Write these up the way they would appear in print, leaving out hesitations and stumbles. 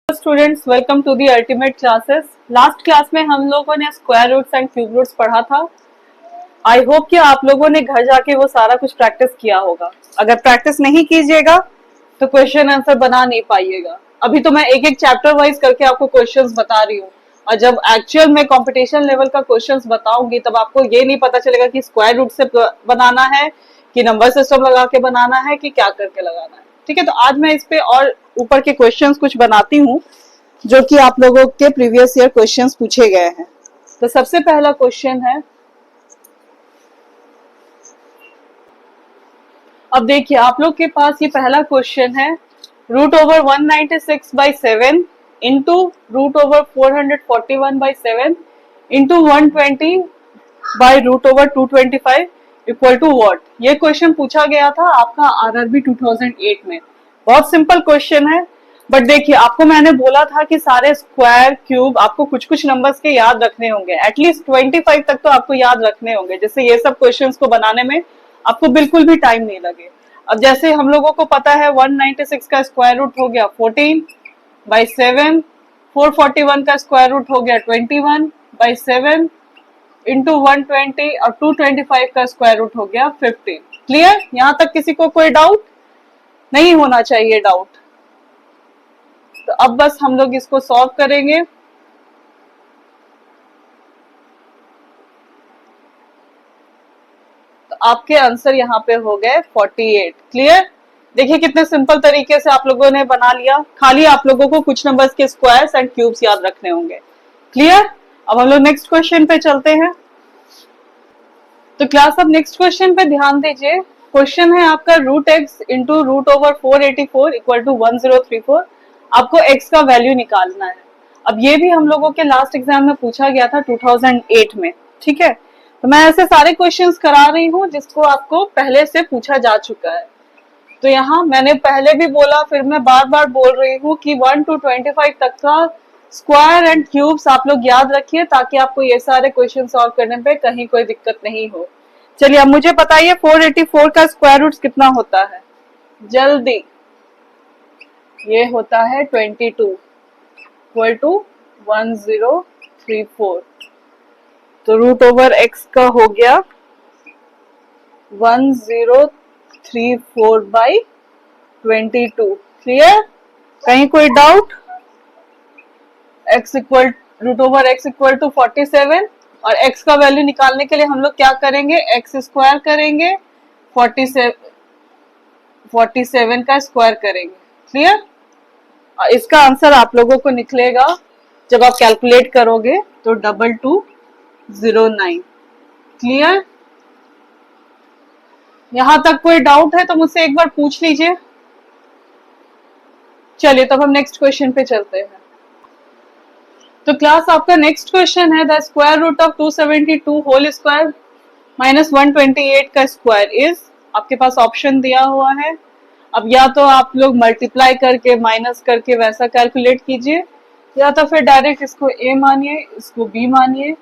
Students, welcome to the ultimate classes. Last class में हम लोगों ने square roots and cube roots पढ़ा था। आई होप कि आप लोगों ने घर जाके वो सारा कुछ प्रैक्टिस किया होगा। अगर प्रैक्टिस नहीं कीजिएगा तो क्वेश्चन आंसर बना नहीं पाइएगा। अभी तो मैं एक एक चैप्टर वाइज करके आपको क्वेश्चंस बता रही हूँ, और जब एक्चुअल में कंपटीशन लेवल का क्वेश्चंस बताऊंगी तब आपको ये नहीं पता चलेगा कि स्क्वायर रूट से बनाना है कि नंबर सिस्टम लगा के बनाना है कि क्या करके लगाना है। ठीक है, तो आज मैं इस पे और ऊपर के क्वेश्चंस कुछ बनाती हूँ जो कि आप लोगों के प्रीवियस ईयर क्वेश्चंस पूछे गए हैं। तो सबसे पहला क्वेश्चन है, अब देखिए आप लोग के पास ये पहला क्वेश्चन है, root over 196/7 into root over 441/7 into 120 by root over 225 equal to what. ये क्वेश्चन पूछा गया था आपका आरआरबी 2008 में। बहुत सिंपल क्वेश्चन है, बट देखिए आपको मैंने बोला था कि सारे स्क्वायर क्यूब आपको कुछ कुछ नंबर्स के याद रखने होंगे, एटलीस्ट 25 तक तो आपको याद रखने होंगे, जिससे ये सब क्वेश्चंस को बनाने में आपको बिल्कुल भी टाइम नहीं लगे। अब जैसे हम लोगों को पता है 196 का स्क्वायर रूट हो गया 14/7, 441 का स्क्वायर रूट हो गया 21/7 इंटू 120 और 225 का स्क्वायर रूट हो गया 15। क्लियर? यहां तक किसी को कोई डाउट नहीं होना चाहिए डाउट। तो अब बस हम लोग इसको सॉल्व करेंगे। तो आपके आंसर यहाँ पे हो गए 48। क्लियर? देखिए कितने सिंपल तरीके से आप लोगों ने बना लिया। खाली आप लोगों को कुछ नंबर्स के स्क्वायर्स एंड क्यूब्स याद रखने होंगे। क्लियर? अब हम लोग नेक्स्ट क्वेश्चन पे चलते हैं। तो क्लास अब नेक्स्ट क्वेश्चन पे ध्यान दीजिए। क्वेश्चन है आपका root X into root over 484 equal to 1034। आपको एक्स का वैल्यू निकालना है। अब ये भी हम लोगों के लास्ट एग्जाम में पूछा गया था 2008 में। ठीक है, तो मैं ऐसे सारे क्वेश्चंस करा रही हूँ जिसको आपको पहले से पूछा जा चुका है। तो यहाँ मैंने पहले भी बोला, फिर मैं बार बार बोल रही हूँ कि 1 to 25 तक का स्क्वायर एंड क्यूब्स आप लोग याद रखिए, ताकि आपको ये सारे क्वेश्चन सॉल्व करने पे कहीं कोई दिक्कत नहीं हो। चलिए अब मुझे बताइए 484 का स्क्वायर रूट कितना होता है जल्दी। ये होता है 22 इक्वल टू 1034। तो रूट ओवर एक्स का हो गया 1034/22। क्लियर? कहीं कोई doubt? X equal root over X equal to 47, और एक्स का वैल्यू निकालने के लिए हम लोग क्या करेंगे, एक्स स्क्वायर करेंगे, 47 का स्क्वायर करेंगे। क्लियर? इसका आंसर आप लोगों को निकलेगा जब आप कैलकुलेट करोगे तो 2209। क्लियर? यहां तक कोई डाउट है तो मुझसे एक बार पूछ लीजिए। चलिए तब हम नेक्स्ट क्वेश्चन पे चलते हैं। तो क्लास आपका नेक्स्ट क्वेश्चन है, the square root of 272 whole square minus 128 का स्क्वायर इज। आपके पास ऑप्शन दिया हुआ है। अब या तो आप लोग मल्टीप्लाई करके माइनस करके वैसा कैलकुलेट कीजिए, या तो फिर डायरेक्ट इसको a मानिए इसको b मानिए।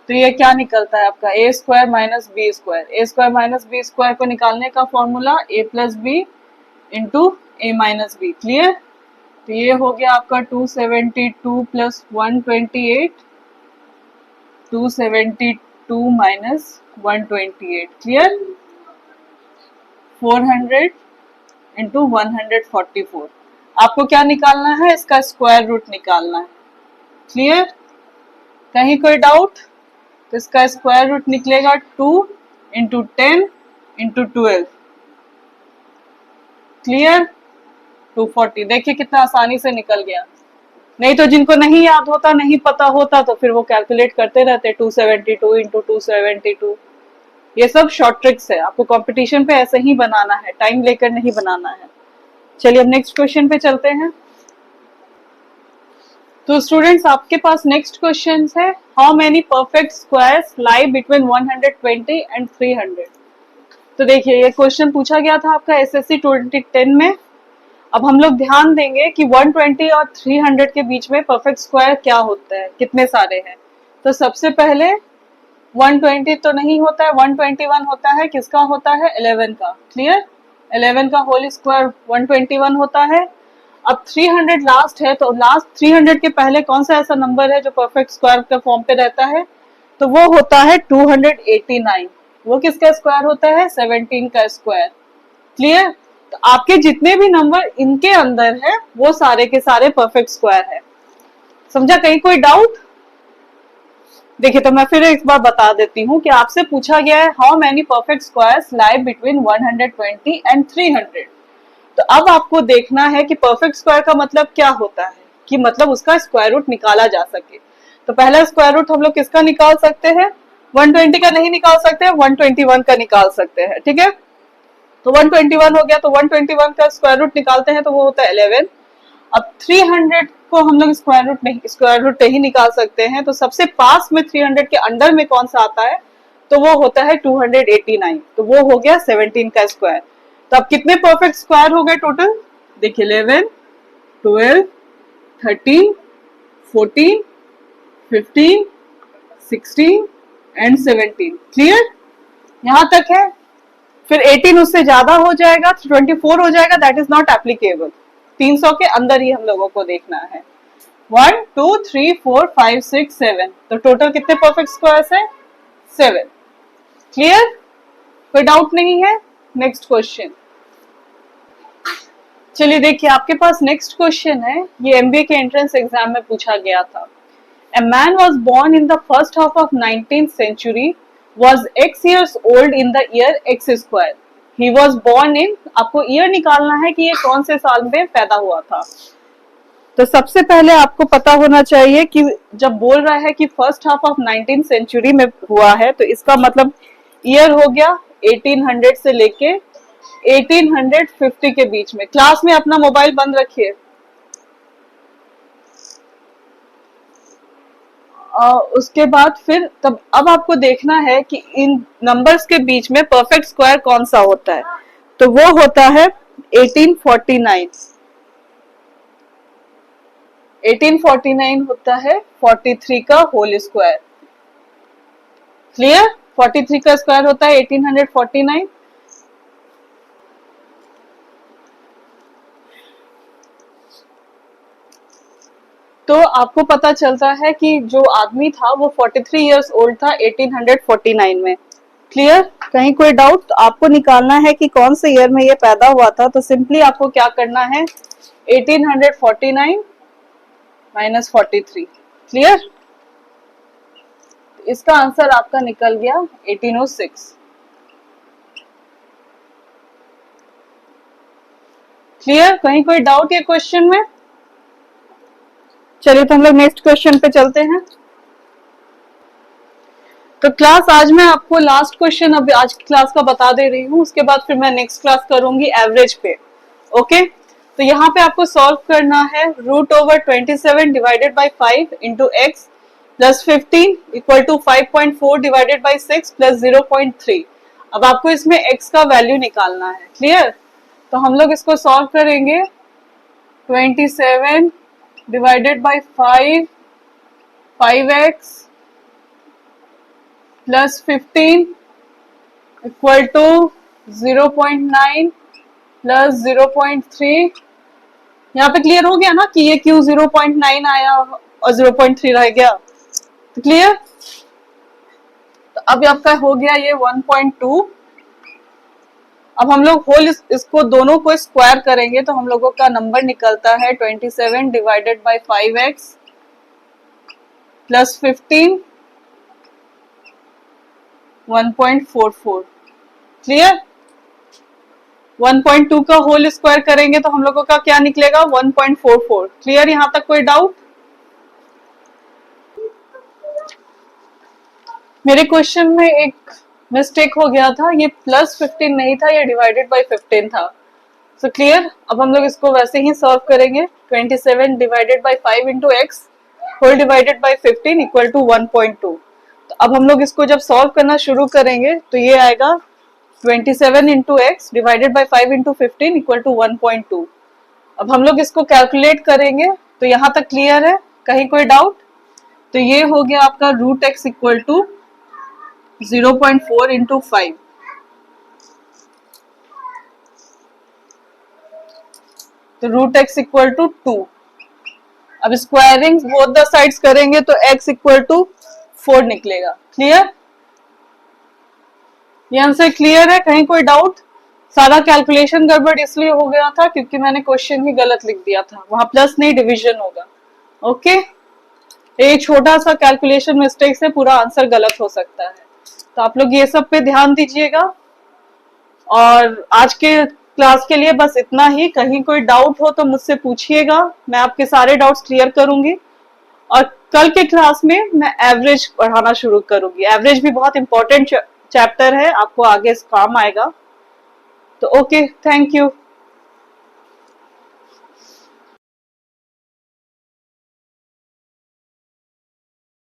तो ये क्या निकलता है आपका a square minus b square. a square minus b square को निकालने का formula a plus b into a minus b. Clear? तो ये हो गया आपका 272 प्लस 128, 272 माइनस 128। क्लियर? 400 इंटू 144। आपको क्या निकालना है, इसका स्क्वायर रूट निकालना है। क्लियर? कहीं कोई डाउट? तो इसका स्क्वायर रूट निकलेगा 2 इंटू 10 इंटू 12। क्लियर? 240। देखिए कितना आसानी से निकल गया। नहीं तो जिनको नहीं याद होता, नहीं पता होता, तो फिर वो कैलकुलेट करते रहते 272 इंटू 272। ये सब शॉर्ट ट्रिक्स है, आपको कंपटीशन पे ऐसे ही बनाना है, टाइम लेकर नहीं बनाना है। चलिए अब नेक्स्ट क्वेश्चन पे चलते हैं। तो स्टूडेंट्स आपके पास नेक्स्ट क्वेश्चन है, how many perfect squares lie between 120 and 300। तो देखिए ये क्वेश्चन पूछा गया था आपका एसएससी 2010 में। अब हम लोग ध्यान देंगे कि 120 और 300 के बीच में परफेक्ट स्क्वायर क्या होता है, कितने सारे हैं। तो सबसे पहले 120 तो नहीं होता है, 121 होता है। किसका होता है? 11 का। क्लियर? 11 का होल स्क्वायर 121 होता है। अब 300 लास्ट है, तो लास्ट 300 के पहले कौन सा ऐसा नंबर है जो परफेक्ट स्क्वायर का फॉर्म पे रहता है? तो वो होता है 289। वो किसका स्क्वायर होता है? 17 का स्क्वायर। क्लियर? तो आपके जितने भी नंबर इनके अंदर है वो सारे के सारे परफेक्ट स्क्वायर है। समझा? कहीं कोई डाउट? देखिए, तो मैं फिर एक बार बता देती हूँ कि आपसे पूछा गया है how many perfect squares lie between 120 and 300। तो अब आपको देखना है कि परफेक्ट स्क्वायर का मतलब क्या होता है, कि मतलब उसका स्क्वायर रूट निकाला जा सके। तो पहला स्क्वायर रूट हम लोग किसका निकाल सकते हैं? 120 का नहीं निकाल सकते, 121 का निकाल सकते हैं। ठीक है, तो 121 हो गया, तो 121 का स्क्वायर रूट निकालते हैं तो वो होता है 11। अब 300 को हम लोग स्क्वायर रूट नहीं निकाल सकते हैं, तो सबसे पास में 300 के अंडर में कौन सा आता है? तो वो होता है 289। तो वो हो गया 17 का स्क्वायर। तो अब कितने परफेक्ट स्क्वायर हो गए टोटल? देखिए, 11, 12, 13, 14, 15, 16 एंड 17। क्लियर? यहां तक है। फिर 18 उससे ज्यादा हो जाएगा, 24 हो जाएगा, दैट इज नॉट एप्लीकेबल। 300 के अंदर ही हम लोगों को देखना है। 1 2 3 4 5 6 7। तो टोटल कितने परफेक्ट स्क्वायर्स है? 7। क्लियर? कोई डाउट नहीं है? Next question. चलिए देखिए, आपके पास नेक्स्ट क्वेश्चन है, ये एमबीए के एंट्रेंस एग्जाम में पूछा गया था। A man was born in the first half of 19th century, was X years old in the year X square. He was born in, आपको ईयर निकालना है कि ये कौन से साल में पैदा हुआ था। तो सबसे पहले आपको पता होना चाहिए कि जब बोल रहा है कि first half of 19th century में हुआ है, तो इसका मतलब ईयर हो गया 1800 से लेके 1850 के बीच में। क्लास में अपना मोबाइल बंद रखिए। उसके बाद फिर तब अब आपको देखना है कि इन नंबर्स के बीच में परफेक्ट स्क्वायर कौन सा होता है। तो वो होता है 1849। 1849 होता है 43 का होल स्क्वायर। क्लियर? 43 का स्क्वायर होता है 1849। तो आपको पता चलता है कि जो आदमी था वो 43 इयर्स ओल्ड था 1849 में। क्लियर? कहीं कोई डाउट? तो आपको निकालना है कि कौन से ईयर में ये पैदा हुआ था। तो सिंपली आपको क्या करना है, 1849 माइनस 43। क्लियर? इसका आंसर आपका निकल गया 1806। क्लियर? कहीं कोई डाउट ये क्वेश्चन में? चलिए, तो हम लोग नेक्स्ट क्वेश्चन पे चलते हैं। तो क्लास आज मैं आपको लास्ट क्वेश्चन अभी आज की क्लास का बता दे रही हूँ, उसके बाद फिर मैं नेक्स्ट क्लास करूंगी एवरेज पे। ओके, तो यहाँ पे आपको सॉल्व करना है √27 divided by 5 into x plus 15 equal to 5.4 divided by 6 plus 0.3। अब आपको इसमें x का वैल्यू निकालना है। क्लियर? तो हम लोग इसको सॉल्व करेंगे। 27 divided by 5x plus 15 equal to 0.9 plus 0.3। यहाँ पे क्लियर हो गया ना कि ये क्यों 0.9 आया और 0.3 रह गया? तो क्लियर? तो अब आपका हो गया ये 1.2। अब हम लोग होल इसको दोनों को स्क्वायर करेंगे तो हम लोगों का नंबर निकलता है 27 divided by 5x plus 15 1.44। Clear? 1.2 का होल स्क्वायर करेंगे तो हम लोगों का क्या निकलेगा? 1.44। क्लियर? यहां तक कोई डाउट? मेरे क्वेश्चन में एक मिस्टेक हो गया था, ये प्लस 15 नहीं था, ये डिवाइडेड बाई 15 था। So clear? अब हम लोग इसको वैसे ही सॉल्व करेंगे। 27 divided by 5 into x whole divided by 15 equal to 1.2। तो अब हम लोग इसको जब सॉल्व करना शुरू करेंगे तो ये आएगा 27 into x divided by 5 into 15 equal to 1.2। अब हम लोग इसको कैलकुलेट करेंगे। तो यहां तक क्लियर है? कहीं कोई डाउट? तो ये हो गया आपका √x इक्वल टू 0.4 इंटू 5। तो रूट एक्स इक्वल टू 2। अब स्क्वायरिंग बोथ द साइड्स करेंगे तो x इक्वल टू 4 निकलेगा। क्लियर? ये आंसर क्लियर है? कहीं कोई डाउट? सारा कैलकुलेशन गड़बड़ इसलिए हो गया था क्योंकि मैंने क्वेश्चन ही गलत लिख दिया था, वहां प्लस नहीं डिवीजन होगा। ओके, एक छोटा सा कैलकुलेशन मिस्टेक से पूरा आंसर गलत हो सकता है, तो आप लोग ये सब पे ध्यान दीजिएगा। और आज के क्लास के लिए बस इतना ही। कहीं कोई डाउट हो तो मुझसे पूछिएगा, मैं आपके सारे डाउट्स क्लियर करूंगी। और कल के क्लास में मैं एवरेज पढ़ाना शुरू करूंगी। एवरेज भी बहुत इंपॉर्टेंट चैप्टर है, आपको आगे काम आएगा। तो ओके, थैंक यू।